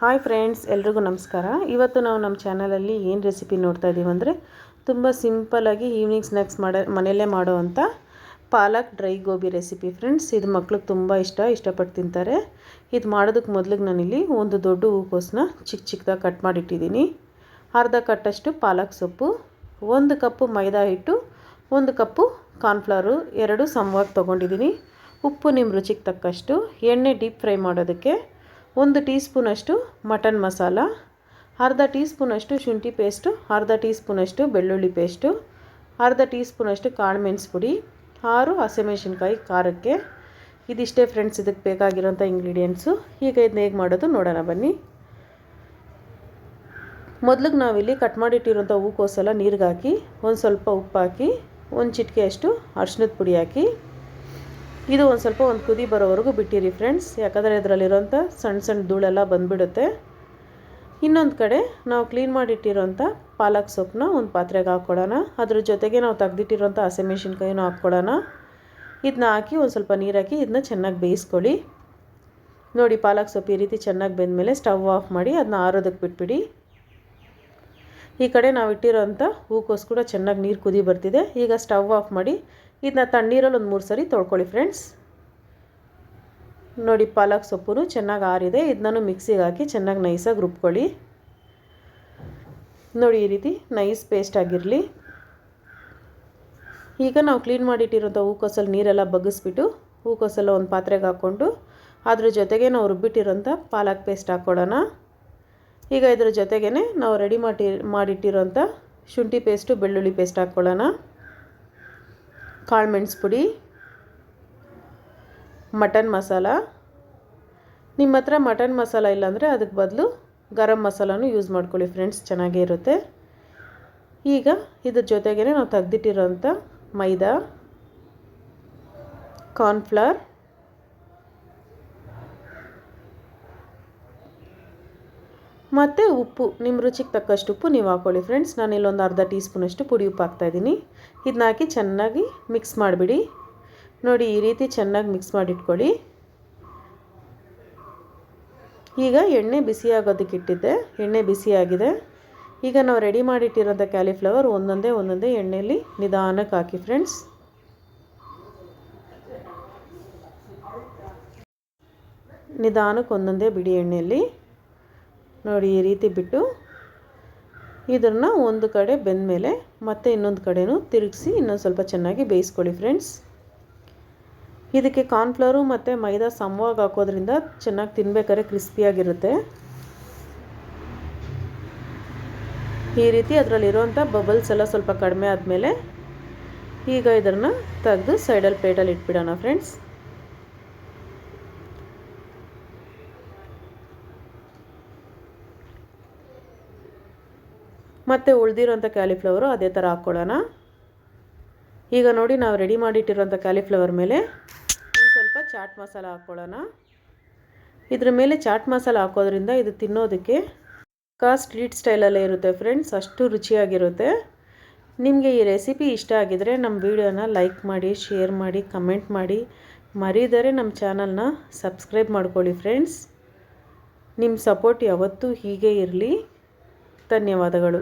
Hi friends, ಎಲ್ರಿಗೂ ನಮಸ್ಕಾರ. ಇವತ್ತು ನಾವು ನಮ್ಮ ಚಾನಲಲ್ಲಿ ಏನು ರೆಸಿಪಿ ನೋಡ್ತಾ ಇದ್ದೀವಿ ಅಂದರೆ ತುಂಬ ಸಿಂಪಲ್ಲಾಗಿ ಈವ್ನಿಂಗ್ ಸ್ನ್ಯಾಕ್ಸ್ ಮನೆಯಲ್ಲೇ ಮಾಡೋವಂಥ ಪಾಲಕ್ ಡ್ರೈ ಗೋಬಿ ರೆಸಿಪಿ ಫ್ರೆಂಡ್ಸ್. ಇದು ಮಕ್ಳಿಗೆ ತುಂಬ ಇಷ್ಟಪಟ್ಟು ತಿಂತಾರೆ. ಇದು ಮಾಡೋದಕ್ಕೆ ಮೊದಲಿಗೆ ನಾನಿಲ್ಲಿ ಒಂದು ದೊಡ್ಡ ಹೂಕೋಸನ್ನ ಚಿಕ್ಕದಾಗಿ ಕಟ್ ಮಾಡಿಟ್ಟಿದ್ದೀನಿ. ಅರ್ಧ ಕಟ್ಟಷ್ಟು ಪಾಲಕ್ ಸೊಪ್ಪು, 1 ಕಪ್ಪು ಮೈದಾ ಹಿಟ್ಟು, 1 ಕಪ್ಪು ಕಾರ್ನ್ಫ್ಲವರು, 2 ಸಮವಾಗಿ ತೊಗೊಂಡಿದ್ದೀನಿ. ಉಪ್ಪು ನಿಮ್ಮ ರುಚಿಗೆ ತಕ್ಕಷ್ಟು, ಎಣ್ಣೆ ಡೀಪ್ ಫ್ರೈ ಮಾಡೋದಕ್ಕೆ 1 ಟೀ ಸ್ಪೂನಷ್ಟು ಮಟನ್ ಮಸಾಲ, ಅರ್ಧ ಟೀ ಸ್ಪೂನಷ್ಟು ಶುಂಠಿ ಪೇಸ್ಟು, ಅರ್ಧ ಟೀ ಸ್ಪೂನಷ್ಟು ಬೆಳ್ಳುಳ್ಳಿ ಪೇಸ್ಟು, ಅರ್ಧ ಟೀ ಸ್ಪೂನಷ್ಟು ಕಾಳು ಮೆಣಸು ಪುಡಿ, 6 ಹಸಿಮೆಣಸಿನ್ಕಾಯಿ ಖಾರಕ್ಕೆ. ಇದಿಷ್ಟೇ ಫ್ರೆಂಡ್ಸ್ ಇದಕ್ಕೆ ಬೇಕಾಗಿರೋಂಥ ಇಂಗ್ರೀಡಿಯೆಂಟ್ಸು. ಈಗ ಇದನ್ನ ಹೇಗೆ ಮಾಡೋದು ನೋಡೋಣ ಬನ್ನಿ. ಮೊದಲಿಗೆ ನಾವಿಲ್ಲಿ ಕಟ್ ಮಾಡಿಟ್ಟಿರೋಂಥ ಹೂಕೋಸೆಲ್ಲ ನೀರಿಗೆ ಹಾಕಿ ಒಂದು ಸ್ವಲ್ಪ ಉಪ್ಪು ಹಾಕಿ 1 ಚಿಟಿಕೆಯಷ್ಟು ಅರಿಶಿನದ ಪುಡಿ ಹಾಕಿ ಇದು ಒಂದು ಕುದಿ ಬರೋವರೆಗೂ ಬಿಟ್ಟಿರಿ ಫ್ರೆಂಡ್ಸ್. ಯಾಕಂದರೆ ಇದರಲ್ಲಿರೋಂಥ ಸಣ್ಣ ಧೂಳೆಲ್ಲ ಬಂದುಬಿಡುತ್ತೆ. ಇನ್ನೊಂದು ಕಡೆ ನಾವು ಕ್ಲೀನ್ ಮಾಡಿಟ್ಟಿರೋಂಥ ಪಾಲಕ್ ಸೊಪ್ಪನ್ನ ಒಂದು ಪಾತ್ರೆಗೆ ಹಾಕ್ಕೊಳ್ಳೋಣ. ಅದ್ರ ಜೊತೆಗೆ ನಾವು ತೆಗೆದಿಟ್ಟಿರೋಂಥ ಹಸಿಮೆಣಸಿನ್ಕಾಯಿನೂ ಹಾಕ್ಕೊಳ್ಳೋಣ. ಇದನ್ನ ಹಾಕಿ ಒಂದು ಸ್ವಲ್ಪ ನೀರು ಹಾಕಿ ಇದನ್ನ ಚೆನ್ನಾಗಿ ಬೇಯಿಸ್ಕೊಳ್ಳಿ. ನೋಡಿ, ಪಾಲಕ್ ಸೊಪ್ಪು ಈ ರೀತಿ ಚೆನ್ನಾಗಿ ಬೆಂದಮೇಲೆ ಸ್ಟವ್ ಆಫ್ ಮಾಡಿ ಅದನ್ನ ಆರೋದಕ್ಕೆ ಬಿಟ್ಬಿಡಿ. ಈ ಕಡೆ ನಾವು ಇಟ್ಟಿರೋಂಥ ಹೂಕೋಸು ಕೂಡ ಚೆನ್ನಾಗಿ ನೀರು ಕುದಿ ಬರ್ತಿದೆ. ಈಗ ಸ್ಟವ್ ಆಫ್ ಮಾಡಿ ಇದನ್ನ ತಣ್ಣೀರಲ್ಲಿ ಒಂದು 3 ಸರಿ ತೊಳ್ಕೊಳ್ಳಿ ಫ್ರೆಂಡ್ಸ್. ನೋಡಿ, ಪಾಲಕ್ ಸೊಪ್ಪು ಚೆನ್ನಾಗಿ ಆರಿದೆ. ಇದನ್ನು ಮಿಕ್ಸಿಗೆ ಹಾಕಿ ಚೆನ್ನಾಗಿ ನೈಸಾಗಿ ರುಬ್ಕೊಳ್ಳಿ. ನೋಡಿ, ಈ ರೀತಿ ನೈಸ್ ಪೇಸ್ಟ್ ಆಗಿರಲಿ. ಈಗ ನಾವು ಕ್ಲೀನ್ ಮಾಡಿಟ್ಟಿರೋಂಥ ಹೂಕೋಸಲ್ಲಿ ನೀರೆಲ್ಲ ಬಗ್ಗಿಸ್ಬಿಟ್ಟು ಹೂಕೋಸೆಲ್ಲ ಒಂದು ಪಾತ್ರೆಗೆ ಹಾಕ್ಕೊಂಡು ಅದ್ರ ಜೊತೆಗೆ ನಾವು ರುಬ್ಬಿಟ್ಟಿರೋಂಥ ಪಾಲಕ್ ಪೇಸ್ಟ್ ಹಾಕ್ಕೊಳ್ಳೋಣ. ಈಗ ಇದ್ರ ಜೊತೆಗೇ ನಾವು ರೆಡಿ ಮಾಡಿಟ್ಟಿರೋಂಥ ಶುಂಠಿ ಪೇಸ್ಟು, ಬೆಳ್ಳುಳ್ಳಿ ಪೇಸ್ಟ್ ಹಾಕ್ಕೊಳ್ಳೋಣ. ಕಾಳು ಮೆಣಸು ಪುಡಿ, ಮಟನ್ ಮಸಾಲ. ನಿಮ್ಮ ಹತ್ರ ಮಟನ್ ಮಸಾಲ ಇಲ್ಲಾಂದರೆ ಅದಕ್ಕೆ ಬದಲು ಗರಂ ಮಸಾಲನೂ ಯೂಸ್ ಮಾಡ್ಕೊಳ್ಳಿ ಫ್ರೆಂಡ್ಸ್, ಚೆನ್ನಾಗೇ ಇರುತ್ತೆ. ಈಗ ಇದ್ರ ಜೊತೆಗೇ ನಾವು ತೆಗೆದಿಟ್ಟಿರೋಂಥ ಮೈದಾ, ಕಾರ್ನ್ಫ್ಲವರ್, ಮತ್ತು ಉಪ್ಪು ನಿಮ್ಮ ರುಚಿಗೆ ತಕ್ಕಷ್ಟು ಉಪ್ಪು ನೀವು ಹಾಕ್ಕೊಳ್ಳಿ ಫ್ರೆಂಡ್ಸ್. ನಾನಿಲ್ಲೊಂದು ಅರ್ಧ ಟೀ ಸ್ಪೂನಷ್ಟು ಪುಡಿ ಉಪ್ಪು ಹಾಕ್ತಾಯಿದ್ದೀನಿ. ಇದನ್ನ ಹಾಕಿ ಚೆನ್ನಾಗಿ ಮಿಕ್ಸ್ ಮಾಡಿಬಿಡಿ. ನೋಡಿ, ಈ ರೀತಿ ಚೆನ್ನಾಗಿ ಮಿಕ್ಸ್ ಮಾಡಿಟ್ಕೊಳ್ಳಿ. ಈಗ ಎಣ್ಣೆ ಬಿಸಿ ಆಗೋದಕ್ಕೆ ಇಟ್ಟಿದ್ದೆ, ಎಣ್ಣೆ ಬಿಸಿಯಾಗಿದೆ. ಈಗ ನಾವು ರೆಡಿ ಮಾಡಿಟ್ಟಿರೋಂಥ ಕ್ಯಾಲಿಫ್ಲವರ್ ಒಂದೊಂದೇ ಎಣ್ಣೆಯಲ್ಲಿ ನಿಧಾನಕ್ಕೆ ಹಾಕಿ ಫ್ರೆಂಡ್ಸ್. ನಿಧಾನಕ್ಕೆ ಒಂದೊಂದೇ ಬಿಡಿ ಎಣ್ಣೆಯಲ್ಲಿ. ನೋಡಿ, ಈ ರೀತಿ ಬಿಟ್ಟು ಇದನ್ನು ಒಂದು ಕಡೆ ಬೆಂದಮೇಲೆ ಮತ್ತೆ ಇನ್ನೊಂದು ಕಡೆನೂ ತಿರುಗಿಸಿ ಇನ್ನೊಂದು ಸ್ವಲ್ಪ ಚೆನ್ನಾಗಿ ಬೇಯಿಸ್ಕೊಳ್ಳಿ ಫ್ರೆಂಡ್ಸ್. ಇದಕ್ಕೆ ಕಾರ್ನ್ಫ್ಲವರು ಮತ್ತು ಮೈದಾ ಸಮವಾಗಿ ಹಾಕೋದ್ರಿಂದ ಚೆನ್ನಾಗಿ ತಿನ್ಬೇಕಾದ್ರೆ ಕ್ರಿಸ್ಪಿಯಾಗಿರುತ್ತೆ. ಈ ರೀತಿ ಅದರಲ್ಲಿರುವಂಥ ಬಬಲ್ಸ್ ಎಲ್ಲ ಸ್ವಲ್ಪ ಕಡಿಮೆ ಆದಮೇಲೆ ಈಗ ಇದನ್ನು ತೆಗೆದು ಸೈಡಲ್ಲಿ ಪ್ಲೇಟಲ್ಲಿ ಇಟ್ಬಿಡೋಣ ಫ್ರೆಂಡ್ಸ್. ಮತ್ತು ಉಳಿದಿರೋಂಥ ಕ್ಯಾಲಿಫ್ಲವರು ಅದೇ ಥರ ಹಾಕ್ಕೊಳ್ಳೋಣ. ಈಗ ನೋಡಿ, ನಾವು ರೆಡಿ ಮಾಡಿಟ್ಟಿರೋಂಥ ಕ್ಯಾಲಿಫ್ಲವರ್ ಮೇಲೆ ಒಂದು ಸ್ವಲ್ಪ ಚಾಟ್ ಮಸಾಲ ಹಾಕ್ಕೊಳ್ಳೋಣ. ಇದ್ರ ಮೇಲೆ ಚಾಟ್ ಮಸಾಲ ಹಾಕೋದ್ರಿಂದ ಇದು ತಿನ್ನೋದಕ್ಕೆ ಸ್ಟ್ರೀಟ್ ಸ್ಟೈಲಲ್ಲೇ ಇರುತ್ತೆ ಫ್ರೆಂಡ್ಸ್, ಅಷ್ಟು ರುಚಿಯಾಗಿರುತ್ತೆ. ನಿಮಗೆ ಈ ರೆಸಿಪಿ ಇಷ್ಟ ಆಗಿದರೆ ನಮ್ಮ ವಿಡಿಯೋನ ಲೈಕ್ ಮಾಡಿ, ಶೇರ್ ಮಾಡಿ, ಕಮೆಂಟ್ ಮಾಡಿ. ಮರೀದರೆ ನಮ್ಮ ಚಾನಲ್ನ ಸಬ್ಸ್ಕ್ರೈಬ್ ಮಾಡ್ಕೊಳ್ಳಿ ಫ್ರೆಂಡ್ಸ್. ನಿಮ್ಮ ಸಪೋರ್ಟ್ ಯಾವತ್ತೂ ಹೀಗೆ ಇರಲಿ. ಧನ್ಯವಾದಗಳು.